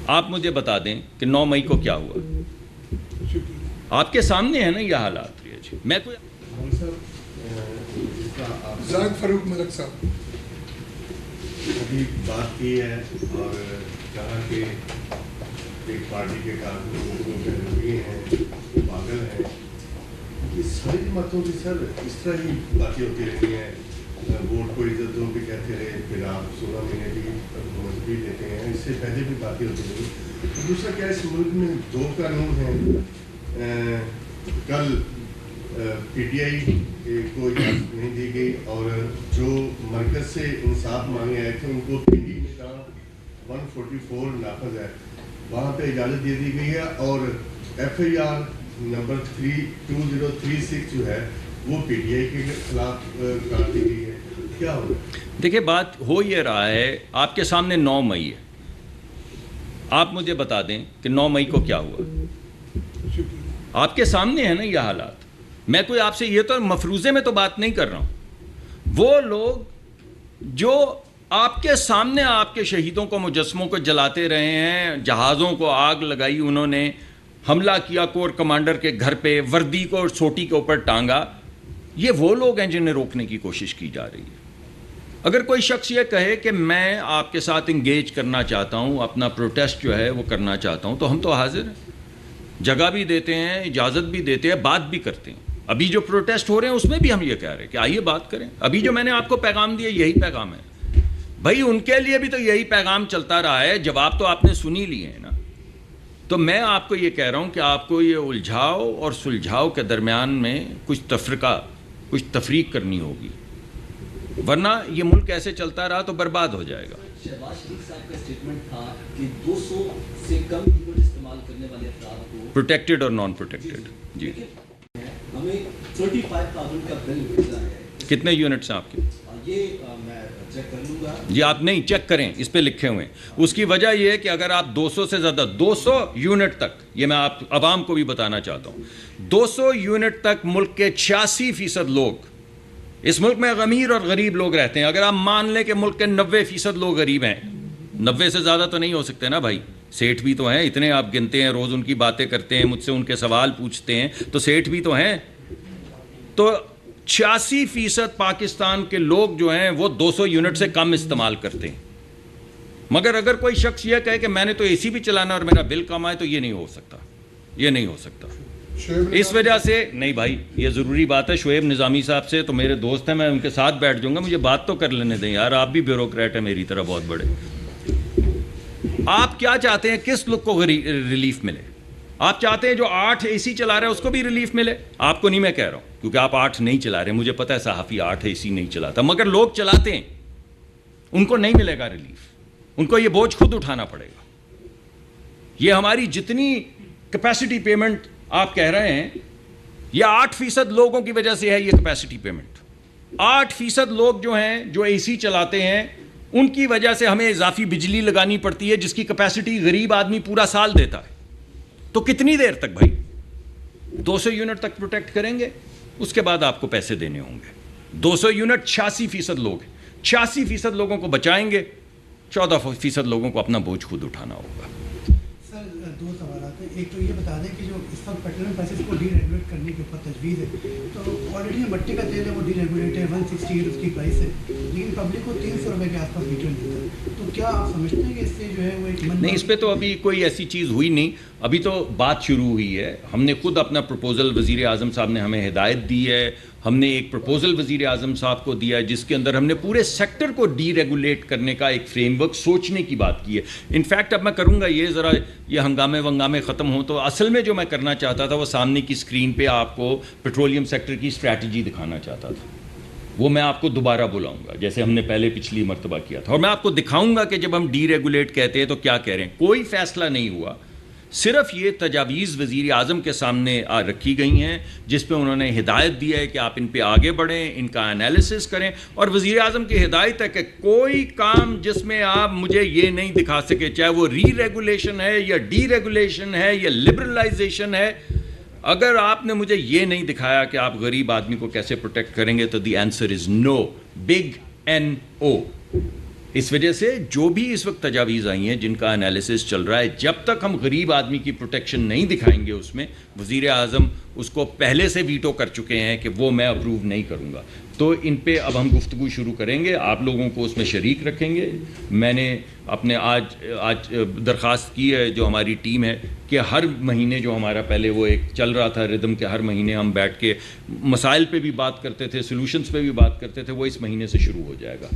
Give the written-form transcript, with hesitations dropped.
آپ مجھے بتا دیں کہ 9 مئی کو کیا ہوا. آپ کے سامنے ہے نا یہ حالات. میں کوئی زاہد فاروق ملک صاحب ابھی بات کی ہے اور کہا کہ ایک پارٹی کے کارکنوں ہیں پاگل ہیں. یہ ساری باتوں کی سر اس طرح ہی باتیں ہوتی رہتی ہیں. ووٹ کو عزت دو بھی کہتے رہے, پھر آپ 16 مہینے کی حکومت بھی دیتے ہیں. اس سے پہلے بھی باتیں ہوتی رہی. دوسرا کیا اس ملک میں 2 قانون ہیں. کل پی ٹی آئی کو اجازت نہیں دی گئی اور جو مرکز سے انصاف مانگے آئے تھے ان کو پی ڈی میں کہا 144 نافذ ہے, وہاں پہ اجازت دے دی گئی ہے اور ایف آئی آر نمبر 2036 جو ہے وہ پی ٹی آئی کے خلاف قرار دی گئی ہے. کیا ہوگا؟ دیکھیں بات ہو یہ رہا ہے, آپ کے سامنے 9 مئی ہے. آپ مجھے بتا دیں کہ 9 مئی کو کیا ہوا. آپ کے سامنے ہے نا یہ حالات. میں کوئی آپ سے یہ تو مفروضے میں تو بات نہیں کر رہا ہوں. وہ لوگ جو آپ کے سامنے آپ کے شہیدوں کو, مجسموں کو جلاتے رہے ہیں, جہازوں کو آگ لگائی, انہوں نے حملہ کیا کور کمانڈر کے گھر پہ, وردی کو سوٹی کے اوپر ٹانگا, یہ وہ لوگ ہیں جنہیں روکنے کی کوشش کی جا رہی ہے. اگر کوئی شخص یہ کہے کہ میں آپ کے ساتھ انگیج کرنا چاہتا ہوں, اپنا پروٹیسٹ جو ہے وہ کرنا چاہتا ہوں, تو ہم تو حاضر ہیں, جگہ بھی دیتے ہیں, اجازت بھی دیتے ہیں, بات بھی کرتے ہیں. ابھی جو پروٹیسٹ ہو رہے ہیں اس میں بھی ہم یہ کہہ رہے ہیں کہ آئیے بات کریں. ابھی جو میں نے آپ کو پیغام دیا یہی پیغام ہے بھائی. ان کے لیے بھی تو یہی پیغام چلتا رہا ہے. جواب تو آپ نے سنی لیے ہیں نا. تو میں آپ کو یہ کہہ رہا ہوں کہ آپ کو یہ الجھاؤ اور سلجھاؤ کے درمیان میں کچھ تفرقہ, کچھ تفریق کرنی ہوگی, ورنہ یہ ملک ایسے چلتا رہا تو برباد ہو جائے گا. شہباز شریف صاحب کا اسٹیٹمنٹ تھا کہ 200 سے کم یونٹ استعمال کرنے والے افراد کو پروٹیکٹڈ اور نان پروٹیکٹڈ. جی ہمیں 35,000 کا بل ملتا ہے. کتنے یونٹس ہیں آپ کے؟ یہ میں چیک کر لوں گا. جی آپ نہیں چیک کریں, اس پہ لکھے ہوئے ہیں. اس کی وجہ یہ ہے کہ اگر آپ 200 سے زیادہ 200 یونٹ تک, یہ میں آپ عوام کو بھی بتانا چاہتا ہوں, 200 یونٹ تک ملک کے 86% لوگ, اس ملک میں امیر اور غریب لوگ رہتے ہیں. اگر آپ مان لیں کہ ملک کے 90% لوگ غریب ہیں, 90 سے زیادہ تو نہیں ہو سکتے نا بھائی, سیٹھ بھی تو ہیں, اتنے آپ گنتے ہیں, روز ان کی باتیں کرتے ہیں, مجھ سے ان کے سوال پوچھتے ہیں, تو سیٹھ بھی تو ہیں. تو 86% پاکستان کے لوگ جو ہیں وہ 200 یونٹ سے کم استعمال کرتے ہیں. مگر اگر کوئی شخص یہ کہے کہ میں نے تو اے سی بھی چلانا اور میرا بل کم آئے, تو یہ نہیں ہو سکتا, یہ نہیں ہو سکتا. اس وجہ سے نہیں بھائی, یہ ضروری بات ہے. شعیب نظامی صاحب سے تو میرے دوست ہیں, میں ان کے ساتھ بیٹھ جاؤں گا, مجھے بات تو کر لینے دیں یار. آپ بھی بیوروکریٹ ہیں میری طرح بہت بڑے. آپ کیا چاہتے ہیں کس لوگ کو ریلیف ملے؟ آپ چاہتے ہیں جو 8 اے سی چلا رہے ہیں اس کو بھی ریلیف ملے؟ آپ کو نہیں میں کہہ رہا ہوں, کیونکہ آپ 8 نہیں چلا رہے, مجھے پتہ ہے صحافی 8 اے سی نہیں چلاتا, مگر لوگ چلاتے ہیں, ان کو نہیں ملے گا ریلیف. ان کو یہ بوجھ خود اٹھانا پڑے گا. یہ ہماری جتنی کیپیسٹی پیمنٹ آپ کہہ رہے ہیں, یہ 8% لوگوں کی وجہ سے ہے. یہ کیپیسٹی پیمنٹ 8% لوگ جو ہیں جو اے سی چلاتے ہیں, ان کی وجہ سے ہمیں اضافی بجلی لگانی پڑتی ہے, جس کی کیپیسٹی غریب آدمی پورا سال دیتا ہے. تو کتنی دیر تک بھائی 200 یونٹ تک پروٹیکٹ کریں گے؟ اس کے بعد آپ کو پیسے دینے ہوں گے. 200 یونٹ 86% لوگ ہیں, 86% لوگوں کو بچائیں گے, 14% لوگوں کو اپنا بوجھ خود اٹھانا ہوگا. سر 2 سوالات ہیں. ایک تو یہ بتا دیں کہ جو اس وقت پیٹرولیم پرائسز کو ڈی ریگولیٹ کرنے کے اوپر تجویز ہے, تو آلریڈی مٹی کا تیل ہے وہ ڈی ریگولیٹ ہے, 160 اس کی پرائس ہے, لیکن پبلک کو 300 روپے کے آس پاس لیٹر ملتا ہے. تو کیا آپ سمجھتے ہیں کہ اس سے جو ہے وہ ایک نہیں, اس پہ تو ابھی کوئی ایسی چیز ہوئی نہیں, ابھی تو بات شروع ہوئی ہے. ہم نے خود اپنا پروپوزل, وزیر اعظم صاحب نے ہمیں ہدایت دی ہے, ہم نے ایک پروپوزل وزیر اعظم صاحب کو دیا ہے جس کے اندر ہم نے پورے سیکٹر کو ڈی ریگولیٹ کرنے کا ایک فریم ورک سوچنے کی بات کی ہے. انفیکٹ اب میں کروں گا یہ, ذرا یہ ہنگامے ختم ہوں, تو اصل میں جو میں کرنا چاہتا تھا وہ سامنے کی اسکرین پہ آپ کو پیٹرولیم سیکٹر کی اسٹریٹجی دکھانا چاہتا تھا. وہ میں آپ کو دوبارہ بلاؤں گا جیسے ہم نے پہلے پچھلی مرتبہ کیا تھا, اور میں آپ کو دکھاؤں گا کہ جب ہم ڈی ریگولیٹ کہتے ہیں تو کیا کہہ رہے ہیں. کوئی فیصلہ نہیں ہوا, صرف یہ تجاویز وزیر اعظم کے سامنے رکھی گئی ہیں جس پہ انہوں نے ہدایت دی ہے کہ آپ ان پہ آگے بڑھیں, ان کا انالیسس کریں. اور وزیر اعظم کی ہدایت ہے کہ کوئی کام جس میں آپ مجھے یہ نہیں دکھا سکے, چاہے وہ ری ریگولیشن ہے یا ڈی ریگولیشن ہے یا لبرلائزیشن ہے, اگر آپ نے مجھے یہ نہیں دکھایا کہ آپ غریب آدمی کو کیسے پروٹیکٹ کریں گے, تو the answer is no, big NO. اس وجہ سے جو بھی اس وقت تجاویز آئی ہیں جن کا انالیسس چل رہا ہے، جب تک ہم غریب آدمی کی پروٹیکشن نہیں دکھائیں گے اس میں، وزیر اعظم اس کو پہلے سے ویٹو کر چکے ہیں کہ وہ میں اپروو نہیں کروں گا، تو ان پہ اب ہم گفتگو شروع کریں گے، آپ لوگوں کو اس میں شریک رکھیں گے۔ میں نے اپنے آج درخواست کی ہے جو ہماری ٹیم ہے کہ ہر مہینے جو ہمارا پہلے وہ ایک چل رہا تھا ردم کہ ہر مہینے ہم بیٹھ کے مسائل پہ بھی بات کرتے تھے، سولوشنز پہ بھی بات کرتے تھے، وہ اس مہینے سے شروع ہو جائے گا۔